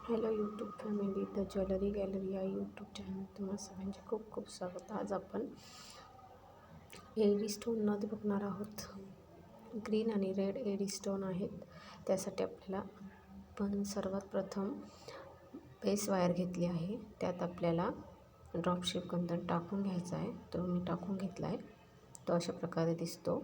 Hello YouTube family, the jewellery gallery या YouTube channel तुम्हाला सगळ्यांचे खूप खूप स्वागत. आज आपण एडी स्टोन नथ बघणार आहोत. ग्रीन आणि रेड एडी स्टोन आहेत. त्यासाठी आपल्याला पण सर्वात प्रथम बेस वायर घेतली आहे. त्यात आपल्याला ड्रॉपशिप कुंदन टाकून घ्यायचा आहे. तो मी टाकून घेतला आहे. तो अशा प्रकारे दिसतो.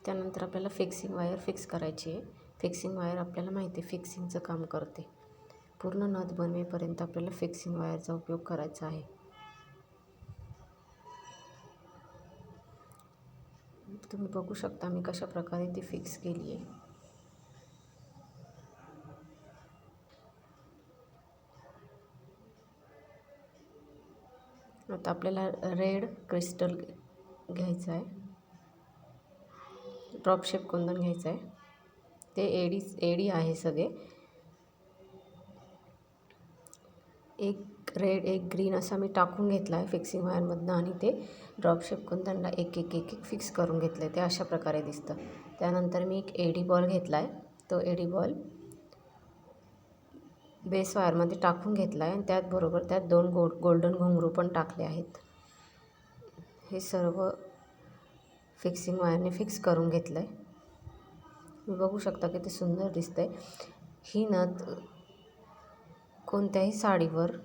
त्यानंतर आपल्याला फिक्सिंग वायर फिक्स करायची आहे. फिक्सिंग वायर आपल्याला माहिती आहे फिक्सिंगचं काम करते. पूर्ण नथ बनवेपर्यंत आपल्याला फिक्सिंग वायरचा उपयोग करायचा आहे. तुम्ही बघू शकता मी कशा प्रकारे ती फिक्स केली आहे. आता आपल्याला रेड क्रिस्टल घ्यायचं आहे. ड्रॉपशिप कुंदन घ्यायचं आहे. ते एडी आहे सगळे. एक रेड एक ग्रीन असा मी टाकून घेतला आहे फिक्सिंग वायरमधनं आणि ते ड्रॉपशिप कुंदनला एक एक एक एक फिक्स करून घेतलं आहे. ते अशा प्रकारे दिसतं. त्यानंतर मी एक एडी बॉल घेतला आहे. तो एडी बॉल बेस वायरमध्ये टाकून घेतला आहे आणि त्यात दोन गोल्डन घुंगरू पण टाकले आहेत. हे सर्व फिक्सिंग वायरने फिक्स करून घेतलं आहे. मी बघू शकता किती सुंदर दिसतंय. ही नथ कोणत्याही साडीवर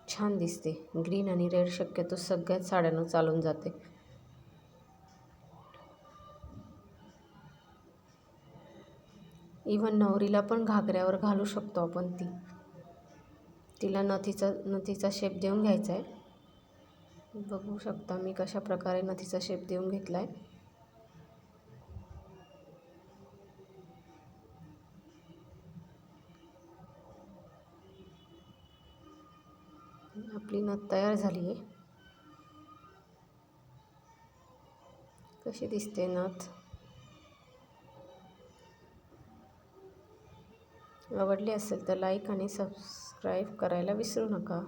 छान दिसते. ग्रीन आणि रेड शक्यतो सगळ्याच साड्यांना चालून जाते. इव्हन नवरीला पण घागऱ्यावर घालू शकतो आपण. तिला नथीचा शेप देऊन घ्यायचा आहे. बघू शकता मी कशा प्रकारे नथीचा शेप देऊन घेतला आहे. आपली नथ तयार झाली आहे. कशी दिसते नथ? आवडली असेल तर लाईक आणि सबस्क्राईब करायला विसरू नका.